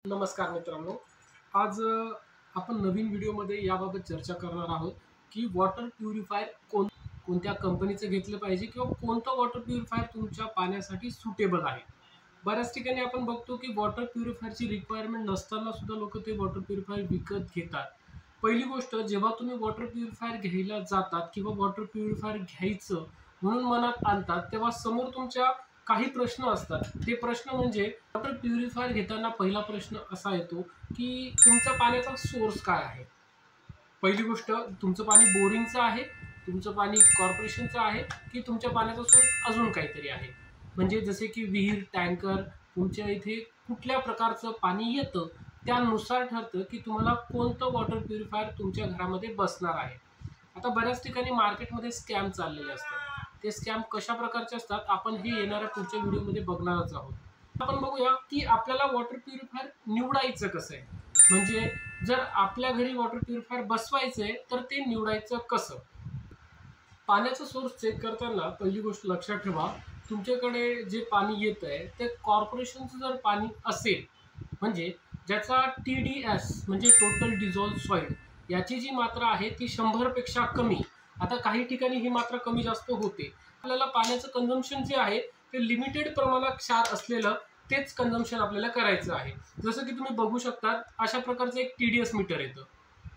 नमस्कार मित्रांनो. आज आपण नवीन व्हिडिओमध्ये याबाबत चर्चा करणार आहोत की वॉटर प्युरिफायर कोणत्या कंपनीचं घेतलं पाहिजे किंवा कोणतं वॉटर प्युरिफायर तुमच्या पाण्यासाठी सुटेबल आहे. बऱ्याच ठिकाणी आपण बघतो की वॉटर प्युरिफायरची रिक्वायरमेंट नसताना सुद्धा लोकं ते वॉटर प्युरिफायर विकत घेतात. पहिली गोष्ट, जेव्हा तुम्ही वॉटर प्युरिफायर घ्यायला जातात किंवा वॉटर प्युरिफायर घ्यायचं म्हणून मनात आणतात, तेव्हा समोर तुमच्या काही प्रश्न असतात. ते प्रश्न म्हणजे वॉटर प्युरिफायर घेताना पहिला प्रश्न असा येतो की तुमचा पाण्याचा सोर्स काय आहे? पहिली गोष्ट, तुमचं पाणी बोरिंगचं आहे, तुमचं पाणी कॉर्पोरेशनचं आहे की तुमच्या पाण्याचा सोर्स अजून काहीतरी आहे. म्हणजे जसे की विहीर, टँकर, तुमच्या इथे कुठल्या प्रकारचं पाणी येतं, त्यानुसार ठरतं की तुम्हाला कोणतं वॉटर प्युरिफायर तुमच्या घरामध्ये बसणार आहे. आता बऱ्याच ठिकाणी मार्केटमध्ये स्कॅम चाललेले असतात. ते स्कॅम कशा प्रकारचे असतात आपण हे येणाऱ्या पुढच्या व्हिडिओमध्ये बघणारच आहोत. आपण बघूया की आपल्याला वॉटर प्युरिफायर निवडायचं कसं आहे. म्हणजे जर आपल्या घरी वॉटर प्युरिफायर बसवायचं आहे तर ते निवडायचं कसं? पाण्याचा सोर्स चेक करताना पहिली गोष्ट लक्षात ठेवा, तुमच्याकडे जे पाणी येत आहे ते कॉर्पोरेशनचं जर पाणी असेल, म्हणजे ज्याचा TDS म्हणजे टोटल डिझॉल्व्ड सॉइल याची जी मात्रा आहे ती 100 पेक्षा कमी. आता काही ठिकाणी ही मात्रा कमी जास्त होते. आपल्याला पाण्याचं कन्झम्पशन जे आहे ते लिमिटेड प्रमाणात क्षार असलेलं तेच कन्झम्पशन आपल्याला करायचं आहे. जसं की तुम्ही बघू शकता, अशा प्रकारचं एक TDS मीटर येतं.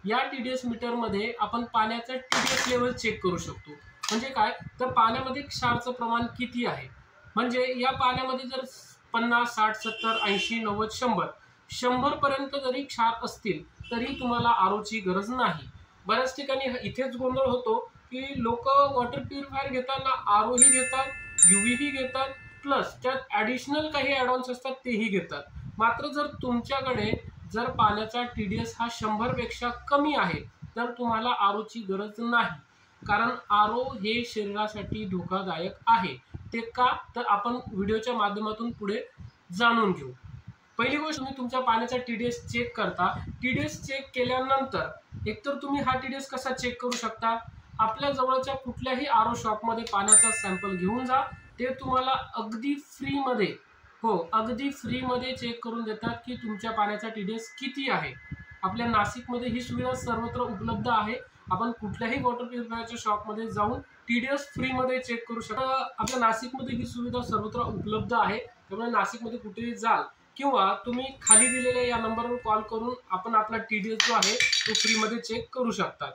या TDS मीटरमध्ये आपण पाण्याचं TDS लेवल चेक करू शकतो. म्हणजे काय, तर पाण्यामध्ये क्षारचं प्रमाण किती आहे. म्हणजे या पाण्यामध्ये जर 50, 60, 70, 80, 90, 100 पर्यंत जरी क्षार असतील तरी तुम्हाला आरोची गरज नाही. बऱ्याच ठिकाणी इथेच गोंधळ होतो की लोक वॉटर प्युरिफायर घेताना आरोही घेतात, UV घेतात, प्लस त्यात ॲडिशनल काही ॲडॉन्स असतात तेही घेतात. मात्र जर तुमच्याकडे जर पाण्याचा TDS हा 100 पेक्षा कमी आहे तर तुम्हाला आरोची गरज नाही. कारण आरो हे शरीरासाठी धोकादायक आहे. ते का, तर आपण व्हिडिओच्या माध्यमातून पुढे जाणून घेऊ. पहिली गोष्ट, तुम्ही तुमच्या पाण्याचा TDS चेक करता. TDS चेक केल्यानंतर एकतर तुम्ही हा TDS कसा चेक करू शकता, आपल्या जवळच्या कुठल्याही आरो शॉपमध्ये पाण्याचा सॅम्पल घेऊन जा. ते तुम्हाला अगदी फ्रीमध्ये, हो अगदी फ्रीमध्ये चेक करून देतात की तुमच्या पाण्याचा TDS किती आहे. आपल्या नाशिकमध्ये ही सुविधा सर्वत्र उपलब्ध आहे. आपण कुठल्याही वॉटर प्युरिफायरच्या शॉपमध्ये जाऊन TDS फ्रीमध्ये चेक करू शकता. आपल्या नाशिकमध्ये ही सुविधा सर्वत्र उपलब्ध आहे. त्यामुळे नाशिकमध्ये कुठेही जाल किंवा तुम्ही खाली दिलेल्या या नंबरवर कॉल करून आपण आपला TDS जो आहे तो फ्रीमध्ये चेक करू शकता.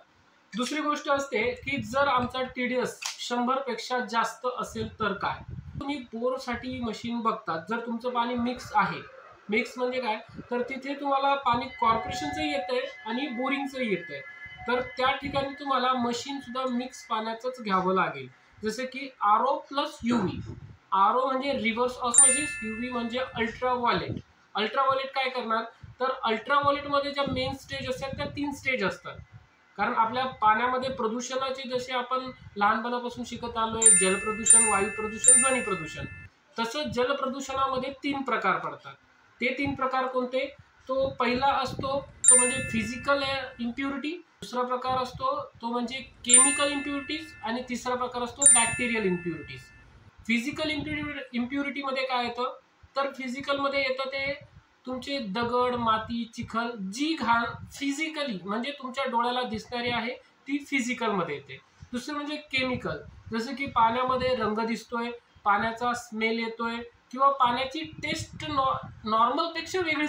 दुसरी गोष्ट असते की जर आमचा TDS 100 पेक्षा जास्त असेल तर काय, तुम्ही बोरसाठी मशीन बघतात. जर तुमचं पाणी मिक्स आहे, मिक्स म्हणजे काय, तर तिथे तुम्हाला पाणी कॉर्पोरेशनचं येतंय आणि बोरिंगचं येतंय. तर त्या ठिकाणी तुम्हाला मशीन सुद्धा मिक्स पाण्याचंच घ्यावं लागेल. जसे की RO प्लस UV. RO म्हणजे रिव्हर्स ऑस्मॉसिस, UV म्हणजे अल्ट्राव्हायोलेट. अल्ट्राव्हायोलेट काय करणार, तर अल्ट्राव्हायोलेटमध्ये ज्या मेन स्टेज असतात त्या 3 स्टेज असतात. कारण आपल्या पाण्यामध्ये प्रदूषणाचे जसे आपण लहानपणापासून शिकत आलोय, जलप्रदूषण, वायू प्रदूषण, ध्वनी प्रदूषण, तसंच जलप्रदूषणामध्ये 3 प्रकार पडतात. ते 3 प्रकार कोणते, तो पहिला असतो तो म्हणजे फिजिकल इम्प्युरिटी, दुसरा प्रकार असतो तो म्हणजे केमिकल इम्प्युरिटीज आणि तिसरा प्रकार असतो बॅक्टेरियल इम्प्युरिटीज. फिजिकल इम्प्युरिटीमध्ये काय येतं, तर फिजिकलमध्ये येतं ते तुमचे दगड, माती, चिखल, जी घाण फिजिकली म्हणजे तुमच्या डोळ्याला दिसणारी आहे ती फिजिकलमध्ये येते. दुसरं म्हणजे केमिकल, जसं की पाण्यामध्ये रंग दिसतोय, पाण्याचा स्मेल येतोय किंवा पाण्याची टेस्ट नॉर्मलपेक्षा वेगळी